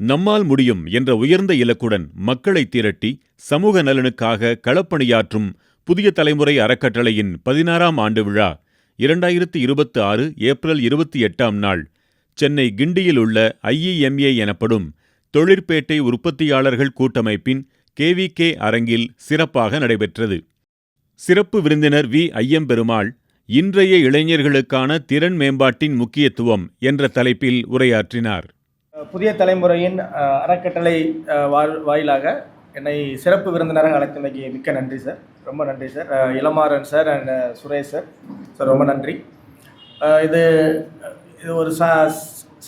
நம்மால் முடியும் என்ற உயர்ந்த இலக்குடன் மக்களை திரட்டி சமூக நலனுக்காக களப்பணியாற்றும் புதிய தலைமுறை அறக்கட்டளையின் 16ஆம் ஆண்டு விழா 2026 ஏப்ரல் 28ஆம் நாள் சென்னை கிண்டியில் உள்ள IEMA எனப்படும் தொழிற்பேட்டை உற்பத்தியாளர்கள் கூட்டமைப்பின் KVK அரங்கில் சிறப்பாக நடைபெற்றது. சிறப்பு விருந்தினர் வி. ஐயம்பெருமாள் இன்றைய இளைஞர்களுக்கான திறன் மேம்பாட்டின் முக்கியத்துவம் என்ற தலைப்பில் உரையாற்றினார். புதிய தலைமுறையின் அறக்கட்டளை வாயிலாக என்னை சிறப்பு விருந்தினராக அழைத்தமைக்கு மிக்க நன்றி சார். ரொம்ப நன்றி sir. Ilamaran sir and Suresh sir ரொம்ப நன்றி. இது ஒரு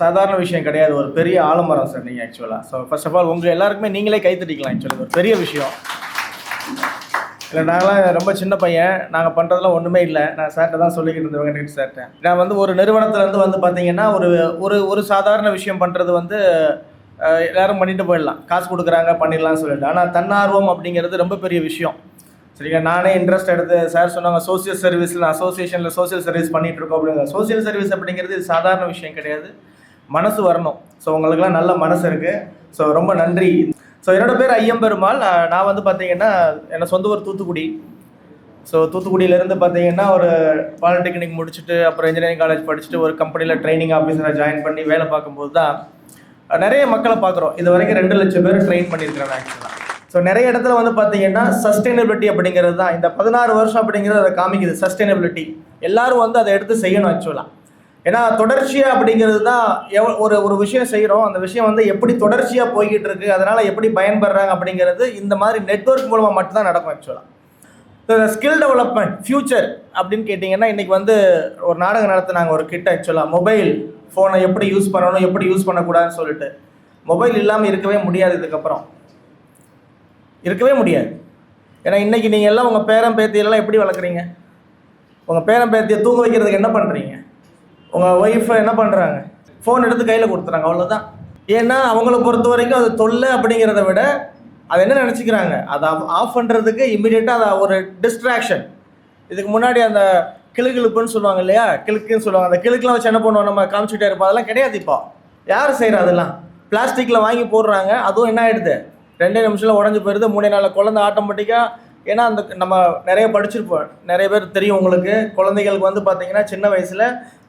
சாதாரண விஷயம் கிடையாது, ஒரு பெரிய ஆலமரம் சார் நீங்கள் ஆக்சுவலாக. ஸோ ஃபர்ஸ்ட் ஆஃப் ஆல் உங்கள் எல்லாருக்குமே நீங்களே கைத்தட்டிக்கலாம். ஆக்சுவலி ஒரு பெரிய விஷயம் இல்லை. நாங்களாம் ரொம்ப சின்ன பையன், நாங்கள் பண்ணுறதுலாம் ஒன்றுமே இல்லை. நான் சார்கிட்ட தான் சொல்லிக்கிட்டு இருந்தேன், வெங்கடேஷ் சார்கிட்ட. நான் வந்து ஒரு நிறுவனத்துலேருந்து வந்து பார்த்தீங்கன்னா ஒரு சாதாரண விஷயம் பண்ணுறது வந்து எல்லோரும் பண்ணிட்டு போயிடலாம், காசு கொடுக்குறாங்க பண்ணிடலாம்னு சொல்லிட்டு. ஆனால் தன்னார்வம் அப்படிங்கிறது ரொம்ப பெரிய விஷயம். சரிங்க, நானே இன்ட்ரெஸ்ட் எடுத்து சார் சொன்னாங்க சோசியல் சர்வீஸில் அசோசியேஷனில் சோசியல் சர்வீஸ் பண்ணிகிட்ருக்கோம் அப்படிங்க. சோசியல் சர்வீஸ் அப்படிங்கிறது இது சாதாரண விஷயம் கிடையாது, மனசு வரணும். ஸோ உங்களுக்குலாம் நல்ல மனசு இருக்குது. ஸோ ரொம்ப நன்றி. ஸோ என்னோடய பேர் ஐயம்பெருமாள். நான் வந்து பார்த்தீங்கன்னா என்னை சொந்த ஊர் தூத்துக்குடி. ஸோ தூத்துக்குடியிலேருந்து பார்த்தீங்கன்னா ஒரு பாலிடெக்னிக் முடிச்சுட்டு அப்புறம் இன்ஜினியரிங் காலேஜ் படிச்சுட்டு ஒரு கம்பெனியில் ட்ரைனிங் ஆஃபீஸராக ஜாயின் பண்ணி வேலை பார்க்கும்போது தான் நிறைய மக்களை பார்க்குறோம். இது வரைக்கும் 2 லட்சம் பேர் ட்ரெயின் பண்ணியிருக்கிறேன் ஆக்சுவலாக. ஸோ நிறைய இடத்துல வந்து பார்த்தீங்கன்னா சஸ்டைனபிலிட்டி அப்படிங்கிறது தான் இந்த 16 வருஷம் அப்படிங்கிறது அதை காமிக்குது. சஸ்டைனபிலிட்டி எல்லாரும் வந்து அதை எடுத்து செய்யணும் ஆக்சுவலாக. ஏன்னா தொடர்ச்சியாக அப்படிங்கிறது தான் ஒரு விஷயம் செய்கிறோம், அந்த விஷயம் வந்து எப்படி தொடர்ச்சியாக போய்கிட்டு இருக்கு, அதனால் எப்படி பயன்படுறாங்க அப்படிங்கிறது இந்த மாதிரி நெட்வொர்க் மூலமாக மட்டும்தான் நடக்கும் ஆக்சுவலாக. ஸ்கில் டெவலப்மெண்ட் ஃபியூச்சர் அப்படின்னு கேட்டிங்கன்னா இன்றைக்கி வந்து ஒரு நாடகம் நடத்துனாங்க, ஒரு கிட்ட ஆக்சுவலாக மொபைல் ஃபோனை எப்படி யூஸ் பண்ணணும் எப்படி யூஸ் பண்ணக்கூடாதுன்னு சொல்லிட்டு. மொபைல் இல்லாமல் இருக்கவே முடியாது, இதுக்கப்புறம் இருக்கவே முடியாது. ஏன்னா இன்றைக்கி நீங்கள் எல்லாம் உங்கள் பேரன் பேத்தியெல்லாம் எப்படி வளர்க்குறீங்க? உங்கள் பேரன் பேத்தியை தூங்க வைக்கிறதுக்கு என்ன பண்ணுறீங்க? உங்கள் ஒய்ஃபை என்ன பண்ணுறாங்க? ஃபோன் எடுத்து கையில் கொடுத்துறாங்க, அவ்வளோதான். ஏன்னா அவங்கள பொறுத்த வரைக்கும் அது தொல்லை அப்படிங்கிறத விட அதை என்ன நினச்சிக்கிறாங்க, அதை ஆஃப் பண்ணுறதுக்கு இம்மிடியேட்டாக அதை ஒரு டிஸ்ட்ராக்ஷன். இதுக்கு முன்னாடி அந்த கிளுகிழுப்புன்னு சொல்லுவாங்க இல்லையா, கிளுக்குன்னு சொல்லுவாங்க. அந்த கிளுக்கெலாம் வச்சு என்ன பண்ணுவோம், நம்ம காமிச்சிட்டே இருப்போம். அதெல்லாம் கிடையாது. இப்போ யார் செய்கிறா? அதெல்லாம் பிளாஸ்டிக்கில் வாங்கி போடுறாங்க. அதுவும் என்ன ஆகிடுது, 2 நிமிஷத்தில் உடஞ்சி போயிடுது. 3 நாளில் குழந்தை ஆட்டோமேட்டிக்காக. ஏன்னா அந்த நம்ம நிறைய படிச்சிருப்போம், நிறைய பேர் தெரியும் உங்களுக்கு. குழந்தைகளுக்கு வந்து பார்த்தீங்கன்னா சின்ன வயசில்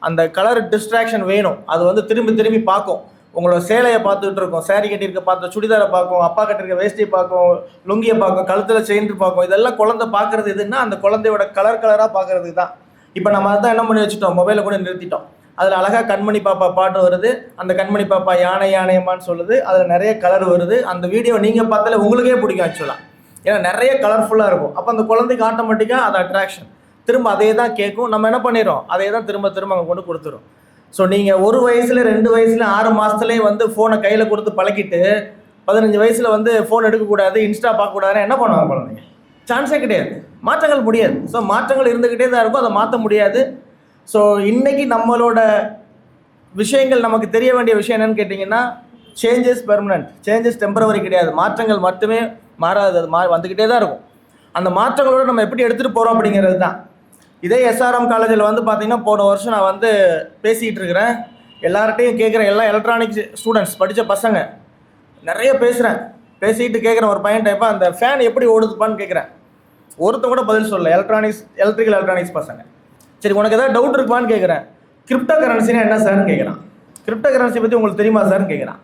அந்த கலர் டிஸ்ட்ராக்ஷன் வேணும். அது வந்து திரும்பி திரும்பி பார்க்கும். உங்களோட சேலையை பார்த்துக்கிட்டு இருக்கும், சேரீ கட்டியிருக்க பார்த்து, சுடிதாரை பார்க்கும், அப்பா கட்டியிருக்க வேஷ்டியை பார்க்கும், லுங்கியை பார்க்கும், கழுத்தில் செயின் பார்க்கும். இதெல்லாம் குழந்தை பார்க்குறது எதுன்னா அந்த குழந்தையோட கலராக பார்க்குறதுக்கு தான். இப்போ நம்ம அதான் என்ன பண்ணி வச்சுட்டோம், மொபைலை கூட நிறுத்திட்டோம். அதில் அழகாக கண்மணி பாப்பா பாட்டு வருது, அந்த கண்மணி பாப்பா யானை யானையம்மான்னு சொல்லுது, அதில் நிறைய கலர் வருது. அந்த வீடியோ நீங்கள் பார்த்தாலே உங்களுக்கே பிடிக்கும் ஆக்சுவலாக, ஏன்னா நிறைய கலர்ஃபுல்லாக இருக்கும். அப்போ அந்த குழந்தைக்கு ஆட்டோமேட்டிக்காக அது அட்ராக்ஷன், திரும்ப அதே தான் கேட்கும். நம்ம என்ன பண்ணிடுறோம், அதே தான் திரும்ப திரும்ப அங்கே கொண்டு கொடுத்துரும். ஸோ நீங்கள் 1 வயசில் 2 வயசில் 6 மாதத்துலேயே வந்து ஃபோனை கையில் கொடுத்து பழக்கிட்டு 15 வயசில் வந்து ஃபோன் எடுக்கக்கூடாது, இன்ஸ்டா பார்க்கக்கூடாதுன்னு என்ன பண்ணுவாங்க குழந்தைங்க? சான்ஸே கிடையாது. மாற்றங்கள் முடியாது. ஸோ மாற்றங்கள் இருந்துக்கிட்டே தான் இருக்கும், அதை மாற்ற முடியாது. ஸோ இன்றைக்கி நம்மளோட விஷயங்கள் நமக்கு தெரிய வேண்டிய விஷயம் என்னென்னு கேட்டிங்கன்னா, சேஞ்சஸ் பெர்மனன்ட், சேஞ்சஸ் டெம்பரவரி கிடையாது. மாற்றங்கள் மட்டுமே மாறாது, அது வந்துக்கிட்டே தான் இருக்கும். அந்த மாற்றங்களோடு நம்ம எப்படி எடுத்துகிட்டு போகிறோம் அப்படிங்கிறது தான். இதே SRM காலேஜில் வந்து பார்த்திங்கன்னா போன வருஷம் நான் வந்து பேசிகிட்டு இருக்கிறேன், எல்லார்ட்டையும் கேட்குறேன். எல்லாம் எலக்ட்ரானிக்ஸ் ஸ்டூடெண்ட்ஸ் படித்த பசங்க நிறைய பேசுகிறேன். பேசிக்கிட்டு கேட்குறேன், ஒரு பையன் டைப்பாக அந்த ஃபேன் எப்படி ஓடுதுப்பான்னு கேட்குறேன். ஒருத்தன் கூட பதில் சொல்லலை. எலக்ட்ரிக்கல் எலக்ட்ரானிக்ஸ் பசங்க. சரி உனக்கு எதாவது டவுட் இருப்பான்னு கேட்குறேன். கிரிப்டோ கரன்சினா என்ன சார்னு கேட்குறான். கிரிப்டோ கரன்சி பற்றி உங்களுக்கு தெரியுமா சார்னு கேட்குறான்.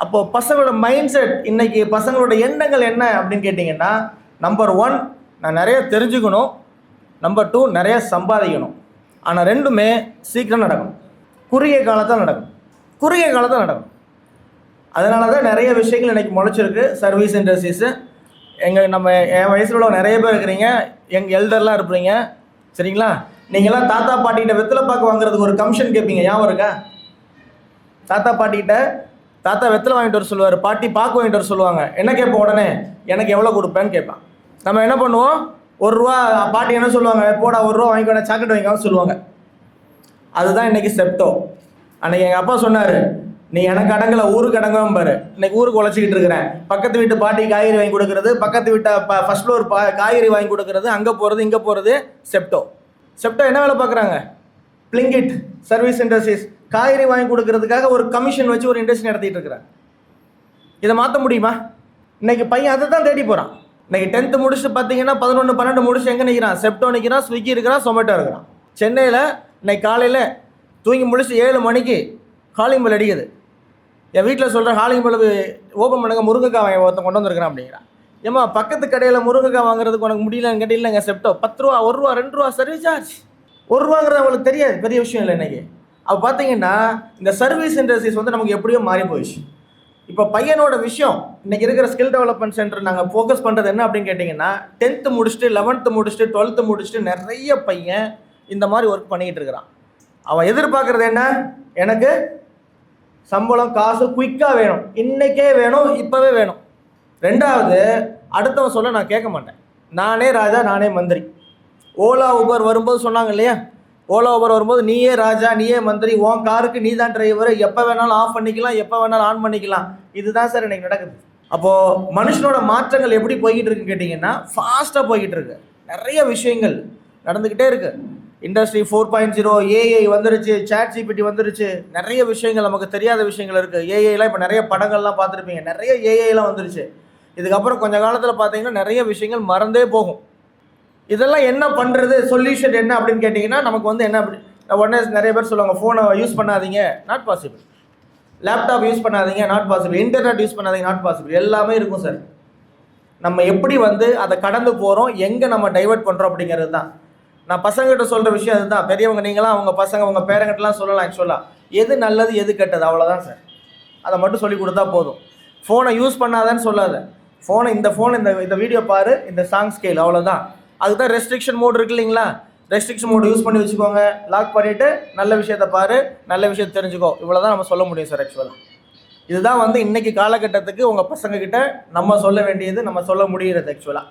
அப்போது பசங்களோட மைண்ட் செட், இன்றைக்கி பசங்களோட எண்ணங்கள் என்ன அப்படின்னு கேட்டிங்கன்னா, நம்பர் 1 நான் நிறைய தெரிஞ்சுக்கணும், நம்பர் 2 நிறைய சம்பாதிக்கணும். ஆனால் 2மே சீக்கிரம் நடக்கும், குறுகிய காலத்தில் நடக்கும். அதனால தான் நிறைய விஷயங்கள் இன்றைக்கி முளைச்சிருக்கு. சர்வீஸ் இண்டஸ்ட்ரீஸு என் வயசில் உள்ள நிறைய பேர் இருக்கிறீங்க, எல்டர்லாம் இருப்பீங்க, சரிங்களா? நீங்களாம் தாத்தா பாட்டிகிட்ட வெத்தலை பாக்கு வாங்குறதுக்கு ஒரு கமிஷன் கேட்பீங்க, ஞாபகம் இருக்கா? தாத்தா பாட்டிகிட்ட தாத்தா வெத்தலை வாங்கிட்டு வர சொல்லுவார், பாட்டி பாக்கு வாங்கிட்டு வர சொல்லுவாங்க. என்ன கேட்போம் உடனே, எனக்கு எவ்வளோ கொடுப்பேன்னு கேட்பான். நம்ம என்ன பண்ணுவோம், 1 ரூபா. பாட்டி என்ன சொல்லுவாங்க, போடா 1 ரூபா வாங்கிக்கோட, சாக்லேட் வாங்கிக்காம சொல்லுவாங்க. அதுதான் இன்றைக்கி செப்டோ. அன்றைக்கி எங்கள் அப்பா சொன்னார், நீ எனக்கு அடங்கலை ஊருக்கு அடங்கவும் பாரு. இன்றைக்கி ஊருக்கு உழைச்சிக்கிட்டு இருக்கிறேன். பக்கத்து வீட்டு பாட்டி காய்கறி வாங்கி கொடுக்குறது, பக்கத்து வீட்டை ஃபர்ஸ்ட் ஃப்ளோர் காய்கறி வாங்கி கொடுக்குறது, அங்கே போகிறது இங்கே போகிறது செப்டோ. என்ன வேலை பார்க்குறாங்க? பிளிங்கிட் சர்வீஸ் இண்டஸ்ட்ரீஸ் காய்கறி வாங்கி கொடுக்கறதுக்காக ஒரு கமிஷன் வச்சு ஒரு இண்டஸ்ட்ரி நடத்திட்டு இருக்கிறாங்க. இதை மாற்ற முடியுமா? இன்னைக்கு பையன் அதை தான் தேடி போகிறான். இன்னைக்கு 10th முடிச்சுட்டு பார்த்தீங்கன்னா 11, 12 முடிச்சு எங்கே நிற்கிறான்? செப்டோ நிற்கிறான், ஸ்விக்கி இருக்கிறான், சொமேட்டோ இருக்கிறான். சென்னையில் இன்னைக்கு காலையில் தூங்கி முடிச்சு 7 மணிக்கு காலிங் பெல் அடிக்குது. என் வீட்டில் சொல்கிறேன், காலிங் பெல் ஓப்பன் பண்ணுங்க, முருங்கைக்காய் ஒருத்தன் கொண்டு வந்திருக்கிறான் அப்படிங்கிறான். ஏமா பக்கத்து கடையில் முருங்கைக்காய் வாங்குறதுக்கு உனக்கு முடியலன்னு கேட்டு, இல்லைங்க செப்டோ 10 ரூபா, 1 ரூபா, 2 ரூபா சர்வீஸ் சார்ஜ். 1 ரூபாங்கிறது அவங்களுக்கு தெரியாது, பெரிய விஷயம் இல்லை. இன்னைக்கு அப்போ பார்த்தீங்கன்னா இந்த சர்வீஸ் இண்டஸ்ட்ரீஸ் வந்து நமக்கு எப்படியோ மாறி போயிடுச்சு. இப்போ பையனோட விஷயம் இன்னைக்கு இருக்கிற ஸ்கில் டெவலப்மெண்ட் சென்டர் நாங்கள் ஃபோக்கஸ் பண்ணுறது என்ன அப்படின்னு கேட்டிங்கன்னா, 10th முடிச்சுட்டு 11th முடிச்சுட்டு 12th முடிச்சுட்டு நிறைய பையன் இந்த மாதிரி ஒர்க் பண்ணிக்கிட்டு இருக்கிறான். அவன் எதிர்பார்க்குறது என்ன? எனக்கு சம்பளம், காசு குயிக்காக வேணும், இன்றைக்கே வேணும், இப்போவே வேணும். ரெண்டாவது, அடுத்தவன் சொல்ல நான் கேட்க மாட்டேன், நானே ராஜா நானே மந்திரி. ஓலா ஊபர் வரும்போது சொன்னாங்க இல்லையா, ஓலா ஊபர் வரும்போது நீயே ராஜா நீயே மந்திரி, உன் காருக்கு நீ தான் டிரைவர், எப்போ வேணாலும் ஆஃப் பண்ணிக்கலாம், எப்போ வேணாலும் ஆன் பண்ணிக்கலாம். இதுதான் சார் இன்னைக்கு நடக்குது. அப்போது மனுஷனோட மாற்றங்கள் எப்படி போய்கிட்டு இருக்குன்னு கேட்டிங்கன்னா, ஃபாஸ்ட்டாக போய்கிட்டு இருக்கு. நிறைய விஷயங்கள் நடந்துக்கிட்டே இருக்கு. இண்டஸ்ட்ரி 4.0, ஏஐ வந்துருச்சு, சாட் ஜிபிடி வந்துருச்சு, நிறைய விஷயங்கள் நமக்கு தெரியாத விஷயங்கள் இருக்குது. ஏஐலாம் இப்போ நிறைய படங்கள்லாம் பார்த்துருப்பீங்க, நிறைய ஏஐலாம் வந்துருச்சு. இதுக்கப்புறம் கொஞ்சம் காலத்தில் பார்த்தீங்கன்னா நிறைய விஷயங்கள் மறந்தே போகும். இதெல்லாம் என்ன பண்ணுறது, சொல்யூஷன் என்ன அப்படின்னு கேட்டிங்கன்னா, நமக்கு வந்து என்ன அப்படி உடனே நிறைய பேர் சொல்லுவாங்க, ஃபோனை யூஸ் பண்ணாதீங்க, நாட் பாசிபிள். லேப்டாப் யூஸ் பண்ணாதீங்க, நாட் பாசிபிள். இன்டர்நெட் யூஸ் பண்ணாதீங்க, நாட் பாசிபிள். எல்லாமே இருக்கும் சார். நம்ம எப்படி வந்து அதை கடந்து போகிறோம், எங்கே நம்ம டைவர்ட் பண்ணுறோம் அப்படிங்கிறது தான். நான் பசங்கிட்ட சொல்கிற விஷயம் அதுதான். பெரியவங்க நீங்களாம் அவங்க பசங்க உங்கள் பேரங்கிட்டலாம் சொல்லலாம். ஆக்சுவலாக எது நல்லது எது கெட்டது அவ்வளோதான் சார். அதை மட்டும் சொல்லி கொடுத்தா போதும். ஃபோனை யூஸ் பண்ணாதான்னு சொல்லாத. இந்த ஃபோன் இந்த வீடியோ பாரு, இந்த சாங் ஸ்கேல், அவ்வளோதான். அதுதான் ரெஸ்ட்ரிக்ஷன் மோட் இருக்குது இல்லைங்களா? ரெஸ்ட்ரிக்ஷன் மோடு யூஸ் பண்ணி வச்சுக்கோங்க, லாக் பண்ணிவிட்டு நல்ல விஷயத்தை பாரு, நல்ல விஷயத்தை தெரிஞ்சுக்கோ. இவ்வளோ தான் நம்ம சொல்ல முடியும் சார். ஆக்சுவலாக இதுதான் வந்து இன்றைக்கி காலகட்டத்துக்கு உங்கள் பசங்கக்கிட்ட நம்ம சொல்ல வேண்டியது, நம்ம சொல்ல முடிகிறது ஆக்சுவலாக.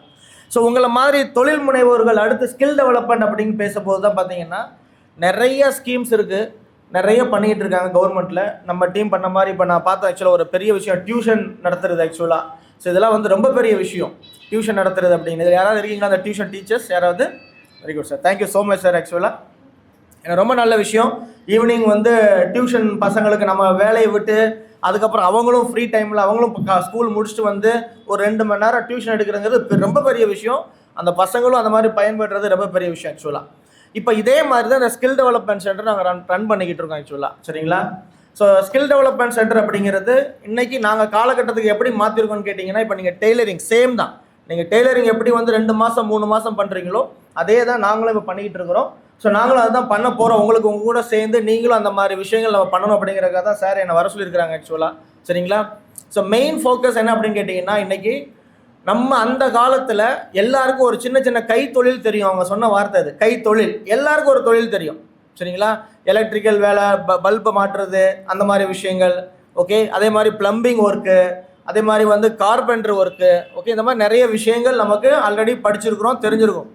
ஸோ உங்களை மாதிரி தொழில் முனைவோர்கள் அடுத்து ஸ்கில் டெவலப்மெண்ட் அப்படின்னு பேசும்போது தான் பார்த்தீங்கன்னா நிறைய ஸ்கீம்ஸ் இருக்குது, நிறைய பண்ணிகிட்டு இருக்காங்க கவர்மெண்ட்டில். நம்ம டீம் பண்ண மாதிரி இப்போ நான் பார்த்தேன். ஆக்சுவலாக ஒரு பெரிய விஷயம் டியூஷன் நடத்துறது ஆக்சுவலாக. ஸோ இதெல்லாம் வந்து ரொம்ப பெரிய விஷயம், டியூஷன் நடத்துறது அப்படின்னு. இதில் யாராவது இருக்கீங்களா அந்த டியூஷன் டீச்சர்ஸ் யாராவது? Very good sir, thank you so much sir. ஆக்சுவலாக எனக்கு ரொம்ப நல்ல விஷயம். ஈவினிங் வந்து டியூஷன் பசங்களுக்கு நம்ம வேலையை விட்டு அதுக்கப்புறம் அவங்களும் ஃப்ரீ டைமில் அவங்களும் ஸ்கூல் முடிச்சுட்டு வந்து ஒரு 2 மணி நேரம் டியூஷன் எடுக்கிறங்கிறது ரொம்ப பெரிய விஷயம். அந்த பசங்களும் அந்த மாதிரி பயன்படுறது ரொம்ப பெரிய விஷயம் ஆக்சுவலாக. இப்போ இதே மாதிரி தான் இந்த ஸ்கில் டெவலப்மெண்ட் சென்டர் நாங்கள் ரன் பண்ணிக்கிட்டு இருக்கோம் ஆக்சுவலாக. சரிங்களா? ஸோ ஸ்கில் டெவலப்மெண்ட் சென்டர் அப்படிங்கிறது இன்றைக்கி நாங்கள் காலகட்டத்துக்கு எப்படி மாற்றிருக்கோம்னு கேட்டிங்கன்னா, இப்போ நீங்கள் டெய்லரிங் சேம் தான். நீங்கள் டெய்லரிங் எப்படி வந்து 2 மாதம் 3 மாதம் பண்ணுறீங்களோ அதே தான் நாங்களும் இப்போ பண்ணிக்கிட்டு இருக்கிறோம். ஸோ நாங்களும் அதுதான் பண்ண போகிறோம். உங்களுக்கு உங்கள் கூட சேர்ந்து நீங்களும் அந்த மாதிரி விஷயங்கள் நம்ம பண்ணணும் அப்படிங்கிறக்காக தான் சார் என்னை வர சொல்லியிருக்கிறாங்க ஆக்சுவலாக. சரிங்களா? ஸோ மெயின் ஃபோக்கஸ் என்ன அப்படின்னு கேட்டிங்கன்னா, இன்றைக்கி நம்ம அந்த காலத்தில் எல்லாருக்கும் ஒரு சின்ன சின்ன கைத்தொழில் தெரியும். அவங்க சொன்ன வார்த்தை அது, கைத்தொழில். எல்லாருக்கும் ஒரு தொழில் தெரியும். சரிங்களா? எலக்ட்ரிக்கல் வேலை, பல்பை மாட்டுறது, அந்த மாதிரி விஷயங்கள். ஓகே, அதே மாதிரி ப்ளம்பிங் ஒர்க்கு, அதே மாதிரி வந்து கார்பெண்டர் ஒர்க்கு. ஓகே, இந்த மாதிரி நிறைய விஷயங்கள் நமக்கு ஆல்ரெடி படிச்சிருக்கிறோம், தெரிஞ்சிருக்கும்.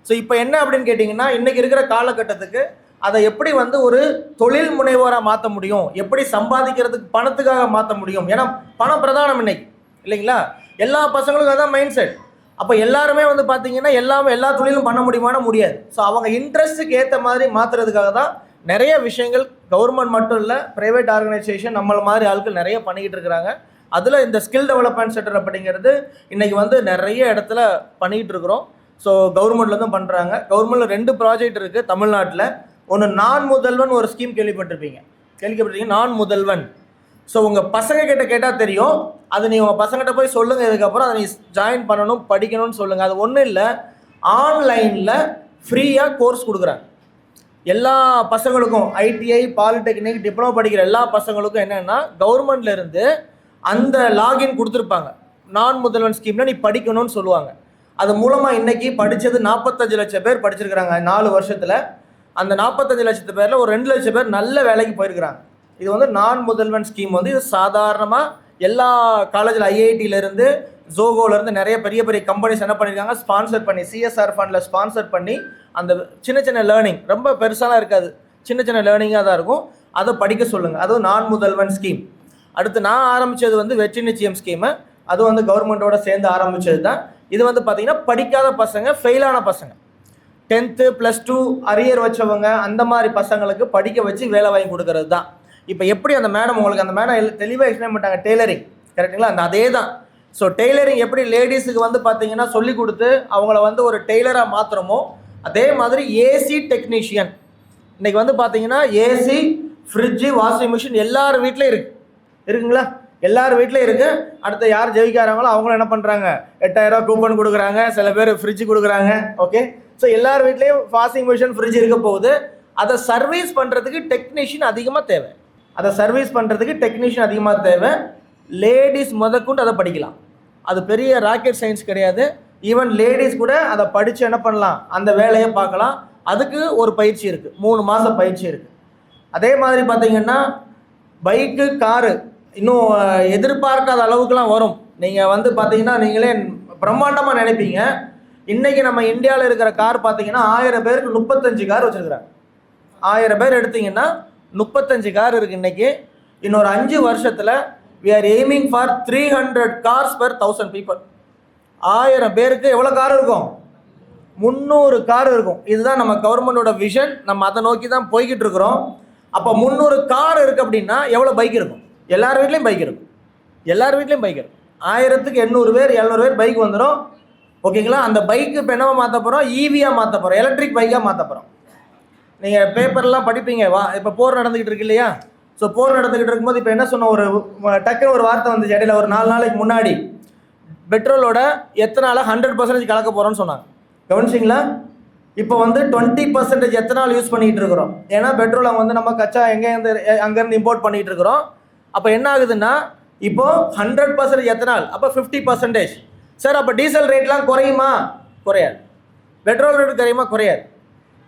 ஸோ இப்போ என்ன அப்படின்னு கேட்டிங்கன்னா, இன்றைக்கி இருக்கிற காலகட்டத்துக்கு அதை எப்படி வந்து ஒரு தொழில் முனைவோராக மாற்ற முடியும், எப்படி சம்பாதிக்கிறதுக்கு பணத்துக்காக மாற்ற முடியும். ஏன்னா பணம் பிரதானம் இன்னைக்கு இல்லைங்களா? எல்லா பசங்களுக்கும் அதான் மைண்ட் செட். அப்போ எல்லாருமே வந்து பார்த்தீங்கன்னா எல்லா தொழிலும் பண்ண முடியுமானா முடியாது. ஸோ அவங்க இன்ட்ரெஸ்ட்டுக்கு ஏற்ற மாதிரி மாற்றுறதுக்காக தான் நிறைய விஷயங்கள் கவர்மெண்ட் மட்டும் இல்லை, ப்ரைவேட் ஆர்கனைசேஷன் நம்மள மாதிரி ஆட்கள் நிறைய பண்ணிக்கிட்டு இருக்கிறாங்க. அதில் இந்த ஸ்கில் டெவலப்மெண்ட் சென்டர் அப்படிங்கிறது இன்றைக்கி வந்து நிறைய இடத்துல பண்ணிக்கிட்டு இருக்கிறோம். ஸோ கவர்மெண்ட்லேருந்தும் பண்ணுறாங்க. கவர்மெண்ட்டில் 2 ப்ராஜெக்ட் இருக்குது தமிழ்நாட்டில். ஒன்று நான் முதல்வன் ஒரு ஸ்கீம் கேள்விப்பட்டிருப்பீங்க. நான் முதல்வன். ஸோ உங்கள் பசங்க கிட்ட கேட்டால் தெரியும். அது நீ உங்கள் பசங்கிட்ட போய் சொல்லுங்கள். இதுக்கப்புறம் அதை நீ ஜாயின் பண்ணணும், படிக்கணும்னு சொல்லுங்கள். அது ஒன்றும் இல்லை, ஆன்லைனில் ஃப்ரீயாக கோர்ஸ் கொடுக்குறாங்க எல்லா பசங்களுக்கும். ஐடிஐ, பாலிடெக்னிக், டிப்ளமோ படிக்கிற எல்லா பசங்களுக்கும் என்னென்னா கவர்மெண்ட்லேருந்து அந்த லாகின் கொடுத்துருப்பாங்க. நான் முதல்வன் ஸ்கீமில் நீ படிக்கணும்னு சொல்லுவாங்க. அது மூலமாக இன்றைக்கி படித்தது 45 லட்சம் பேர் படிச்சிருக்கிறாங்க 4 வருஷத்தில். அந்த 45 லட்சத்து பேரில் ஒரு 2 லட்சம் பேர் நல்ல வேலைக்கு போயிருக்கிறாங்க. இது வந்து நான் முதல்வன் ஸ்கீம் வந்து இது சாதாரணமாக எல்லா காலேஜில் ஐஐடியிலேருந்து ஜோகோலேருந்து நிறைய பெரிய பெரிய கம்பெனிஸ் என்ன பண்ணியிருக்காங்க, ஸ்பான்சர் பண்ணி சிஎஸ்ஆர் ஃபண்டில் ஸ்பான்சர் பண்ணி அந்த சின்ன சின்ன லேர்னிங், ரொம்ப பெருசாலாம் இருக்காது, சின்ன சின்ன லேர்னிங்காக தான் இருக்கும், அதை படிக்க சொல்லுங்கள். அதுவும் நான் முதல்வன் ஸ்கீம். அடுத்து நான் ஆரம்பித்தது வந்து வெற்றி நிச்சயம் ஸ்கீமு. அது வந்து கவர்மெண்ட்டோட சேர்ந்து ஆரம்பித்தது தான். இது வந்து பார்த்திங்கன்னா படிக்காத பசங்க, ஃபெயிலான பசங்க, 10th +2 அரியர் வச்சவங்க, அந்த மாதிரி பசங்களுக்கு படிக்க வச்சு வேலை வாங்கி கொடுக்கறது தான். இப்போ எப்படி அந்த மேடம் உங்களுக்கு அந்த மேடம் தெளிவாக எக்ஸ்பிளைன் பண்ணிட்டாங்க. டெய்லரிங் கரெக்டுங்களா? அந்த அதே தான். ஸோ டெய்லரிங் எப்படி லேடிஸுக்கு வந்து பார்த்தீங்கன்னா சொல்லி கொடுத்து அவங்கள வந்து ஒரு டெய்லராக மாற்றுறோமோ, அதே மாதிரி ஏசி டெக்னீஷியன் இன்றைக்கி வந்து பார்த்தீங்கன்னா ஏசி, ஃப்ரிட்ஜு, வாஷிங் மிஷின் எல்லார் வீட்லேயும் இருக்குங்களா? எல்லார் வீட்லேயும் இருக்குது. அடுத்து யார் ஜெயிக்கிறாங்களோ அவங்களும் என்ன பண்ணுறாங்க, 8000 கூப்பன் கொடுக்குறாங்க, சில பேர் ஃப்ரிட்ஜு கொடுக்குறாங்க. ஓகே, ஸோ எல்லார் வீட்லேயும் வாஷிங் மிஷின், ஃப்ரிட்ஜ் இருக்க போகுது. அதை சர்வீஸ் பண்ணுறதுக்கு டெக்னீஷியன் அதிகமாக தேவை. லேடிஸ் முதற்கொண்டு அதை படிக்கலாம். அது பெரிய ராக்கெட் சயின்ஸ் கிடையாது. ஈவன் லேடிஸ் கூட அதை படித்து என்ன பண்ணலாம், அந்த வேலையை பார்க்கலாம். அதுக்கு ஒரு பயிற்சி இருக்குது, 3 மாதம் பயிற்சி இருக்குது. அதே மாதிரி பார்த்தீங்கன்னா பைக்கு, காரு இன்னும் எதிர்பார்க்காத அளவுக்குலாம் வரும். நீங்கள் வந்து பார்த்தீங்கன்னா நீங்களே பிரம்மாண்டமாக நினைப்பீங்க. இன்றைக்கி நம்ம இந்தியாவில் இருக்கிற கார் பார்த்தீங்கன்னா 1000 பேருக்கு 35 கார் வச்சுருக்குறாங்க. 1000 பேர் எடுத்திங்கன்னா 35 கார் இருக்குது இன்றைக்கி. இன்னொரு 5 வருஷத்தில் we are aiming for 300 cars per 1000 people. 1000 பேருக்கு எவ்வளோ கார் இருக்கும்? 300 கார் இருக்கும். இதுதான் நம்ம கவர்மெண்டோட விஷன். நம்ம அதை நோக்கி தான் போய்கிட்டு இருக்கிறோம். அப்போ 300 கார் இருக்குது அப்படின்னா எவ்வளோ பைக் இருக்கும்? எல்லார் வீட்லேயும் பைக் இருக்கும். 1000க்கு 800 பேர் 700 பேர் பைக் வந்துடும். ஓகேங்களா? அந்த பைக்கு இப்போ என்னவா மாற்ற போகிறோம்? ஈவியாக மாற்ற போகிறோம், எலக்ட்ரிக் பைக்காக மாற்ற போகிறோம். நீங்கள் பேப்பர்லாம் படிப்பீங்க. இப்போ போர் நடந்துக்கிட்டு இருக்கு இல்லையா? ஸோ போர் நடந்துக்கிட்டு இருக்கும்போது இப்போ என்ன சொன்ன, ஒரு டக்குன்னு ஒரு வார்த்தை வந்துச்சு இடையில, ஒரு 4 நாளைக்கு முன்னாடி பெட்ரோலோட எத்தனால 100% கலக்க போகிறோன்னு சொன்னாங்க. கவனிச்சிங்களா? இப்போ வந்து 20% எத்தனால் யூஸ் பண்ணிகிட்டு இருக்கிறோம். ஏன்னா பெட்ரோலை வந்து நம்ம கச்சா அங்கேருந்து இம்போர்ட் பண்ணிகிட்டு இருக்கிறோம். அப்போ என்ன ஆகுதுன்னா இப்போது 100% எத்தனால், அப்போ 50%. சார் அப்போ டீசல் ரேட்லாம் குறையுமா? குறையாது. பெட்ரோல் ரேட்டு குறையுமா? குறையாது.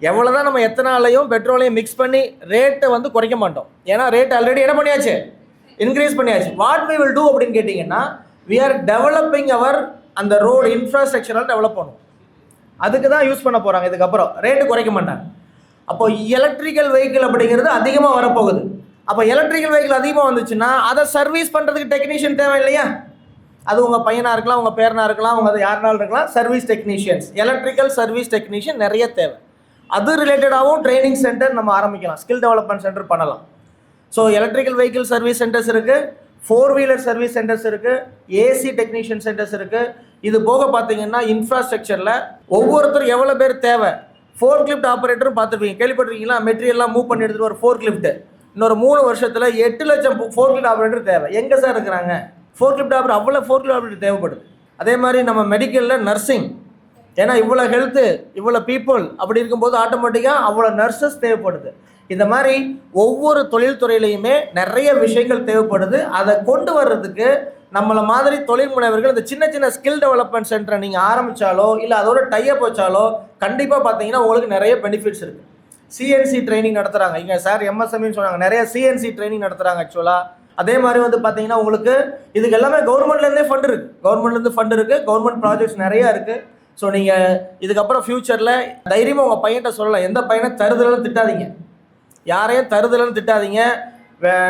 எவ்வளோ தான் நம்ம எத்தனாலையும் பெட்ரோலையும் மிக்ஸ் பண்ணி ரேட்டை வந்து குறைக்க மாட்டோம். ஏன்னா ரேட் ஆல்ரெடி என்ன பண்ணியாச்சு, இன்க்ரீஸ் பண்ணியாச்சு. வாட் வி வில் டூ அப்படின்னு கேட்டிங்கன்னா, வி ஆர் டெவலப்பிங் அவர் அந்த ரோடு இன்ஃப்ராஸ்ட்ரக்சரெலாம் டெவலப் பண்ணும். அதுக்கு தான் யூஸ் பண்ண போகிறாங்க. இதுக்கப்புறம் ரேட்டு குறைக்க மாட்டாங்க. அப்போ எலக்ட்ரிக்கல் வெஹிக்கிள் அப்படிங்கிறது அதிகமாக வரப்போகுது. அப்போ எலக்ட்ரிக்கல் வெஹிக்கிள் அதிகமாக வந்துச்சுன்னா அதை சர்வீஸ் பண்ணுறதுக்கு டெக்னீஷியன் தேவை இல்லையா? அது உங்கள் பையனாக இருக்கலாம், உங்கள் பேரனாக இருக்கலாம், உங்கள் யாருனாலும் இருக்கலாம். Service technicians, electrical service technician நிறைய தேவை. அது ரிலேட்டடாகவும் ட்ரைனிங் சென்டர் நம்ம ஆரம்பிக்கலாம், ஸ்கில் டெவலப்மெண்ட் சென்டர் பண்ணலாம். So electrical vehicle service centres இருக்குது, 4 வீலர் சர்வீஸ் சென்டர்ஸ் இருக்குது, ஏசி டெக்னீஷியன் சென்டர்ஸ் இருக்குது. இது போக பார்த்தீங்கன்னா இன்ஃப்ராஸ்ட்ரக்சரில் ஒவ்வொருத்தரும் எவ்வளோ பேர் தேவை. ஃபோர்க் லிஃப்ட் ஆப்ரேட்டரும் பார்த்துருப்பீங்க, கேள்விப்பட்டிருக்கீங்களா? மெட்டீரியல்லாம் மூவ் பண்ணி எடுத்துகிட்டு ஒரு ஃபோர்க் லிஃப்ட்டு. இன்னொரு 3 வருஷத்தில் 8 லட்சம் ஃபோர்க் லிஃப்ட் ஆப்ரேட்டர் தேவை. எங்கே சார் இருக்கிறாங்க? ஃபோர்க் லிஃப்ட் ஆப்ரேட்டர், அவ்வளோ ஃபோர்க் லிஃப்ட் ஆப்ரேட்டர் தேவைப்படுது. அதே மாதிரி நம்ம மெடிக்கலில் நர்சிங், ஏன்னா இவ்வளோ ஹெல்த்து, இவ்வளோ பீப்புள் அப்படி இருக்கும்போது ஆட்டோமேட்டிக்காக அவ்வளோ நர்சஸ் தேவைப்படுது. இந்த மாதிரி ஒவ்வொரு தொழில்துறையிலையுமே நிறைய விஷயங்கள் தேவைப்படுது. அதை கொண்டு வர்றதுக்கு நம்மளை மாதிரி தொழில் முனைவர்கள் இந்த சின்ன சின்ன ஸ்கில் டெவலப்மெண்ட் சென்டரை நீங்கள் ஆரம்பித்தாலோ இல்லை அதோட டைப் வச்சாலோ கண்டிப்பாக பார்த்தீங்கன்னா உங்களுக்கு நிறைய பெனிஃபிட்ஸ் இருக்குது. சிஎன்சி ட்ரைனிங் நடத்துகிறாங்க இங்கே சார், எம்எஸ்எம்இன்னு சொன்னாங்க, நிறைய சிஎன்சி ட்ரைனிங் நடத்துகிறாங்க ஆக்சுவலாக. அதே மாதிரி வந்து பார்த்தீங்கன்னா உங்களுக்கு இதுக்கு எல்லாமே கவர்மெண்ட்லேருந்தே ஃபண்ட் இருக்குது, கவர்மெண்ட் ப்ராஜெக்ட்ஸ் நிறையா இருக்குது. ஸோ நீங்கள் இதுக்கப்புறம் ஃப்யூச்சரில் தைரியமாக உங்கள் பையன்கிட்ட சொல்லலாம், எந்த பையனை தருதலன்னு திட்டாதீங்க, யாரையும் தருதலன்னு திட்டாதீங்க,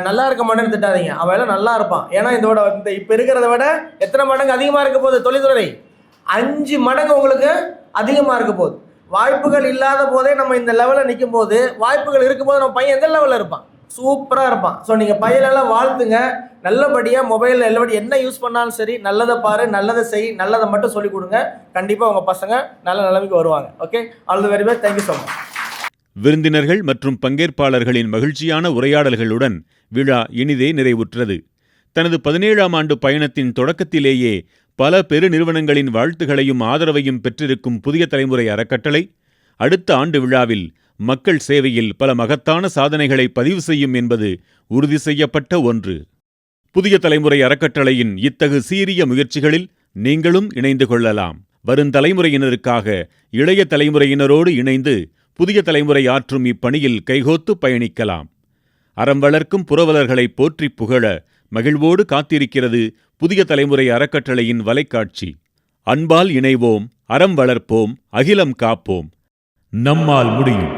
நல்லா இருக்க மாட்டேன்னு திட்டாதீங்க. அவன் எல்லாம் நல்லா இருப்பான். ஏன்னா இந்த இப்போ இருக்கிறத விட எத்தனை மடங்கு அதிகமாக இருக்க போகுது? தொழில்துறை 5 மடங்கு உங்களுக்கு அதிகமாக இருக்க போகுது. வாய்ப்புகள் இல்லாத போதே நம்ம இந்த லெவலில் நிற்கும் போது, வாய்ப்புகள் இருக்கும்போது நம்ம பையன் எந்த லெவலில் இருப்பான்? சூப்பராக இருப்பான். ஸோ நீங்கள் பையனெல்லாம் வாழ்த்துங்க, நல்லபடியாக மொபைலில் எல்லாபடி என்ன யூஸ் பண்ணாலும் சரி, நல்லதை பாரு, நல்லதை செய், நல்லதை மட்டும் சொல்லிக் கொடுங்க. கண்டிப்பாக உங்கள் பசங்க நல்ல நிலைமைக்கு வருவாங்க. Okay, all the very best. Thank you so much. விருந்தினர்கள் மற்றும் பங்கேற்பாளர்களின் மகிழ்ச்சியான உரையாடல்களுடன் விழா இனிதே நிறைவுற்றது. தனது 17ஆம் ஆண்டு பயணத்தின் தொடக்கத்திலேயே பல பெருநிறுவனங்களின் வாழ்த்துகளையும் ஆதரவையும் பெற்றிருக்கும் புதிய தலைமுறை அறக்கட்டளை அடுத்த ஆண்டு விழாவில் மக்கள் சேவையில் பல மகத்தான சாதனைகளை பதிவு செய்யும் என்பது உறுதி செய்யப்பட்ட ஒன்று. புதிய தலைமுறை அறக்கட்டளையின் இத்தகு சீரிய முயற்சிகளில் நீங்களும் இணைந்து கொள்ளலாம். வருந்தலைமுறையினருக்காக இளைய தலைமுறையினரோடு இணைந்து புதிய தலைமுறை ஆற்றும் இப்பணியில் கைகோத்து பயணிக்கலாம். அறம் வளர்க்கும் புரவலர்களை போற்றி புகழ மகிழ்வோடு காத்திருக்கிறது புதிய தலைமுறை அறக்கட்டளையின் வலைக்காட்சி. அன்பால் இணைவோம், அறம் வளர்ப்போம், அகிலம் காப்போம், நம்மால் முடியும்.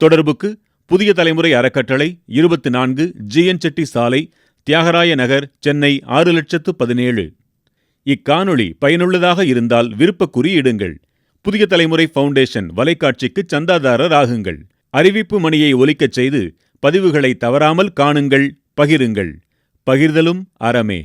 தொடர்புக்கு புதிய தலைமுறை அறக்கட்டளை 24 ஜி.என். செட்டி சாலை, தியாகராய நகர், சென்னை 6017. இக்காணொளி பயனுள்ளதாக இருந்தால் விருப்ப குறியிடுங்கள். புதிய தலைமுறை ஃபவுண்டேஷன் வலைக்காட்சிக்கு சந்தாதாரர் ஆகுங்கள். அறிவிப்பு மணியை ஒலிக்கச் செய்து பதிவுகளை தவறாமல் காணுங்கள், பகிருங்கள். பகிர்தலும் அறமே.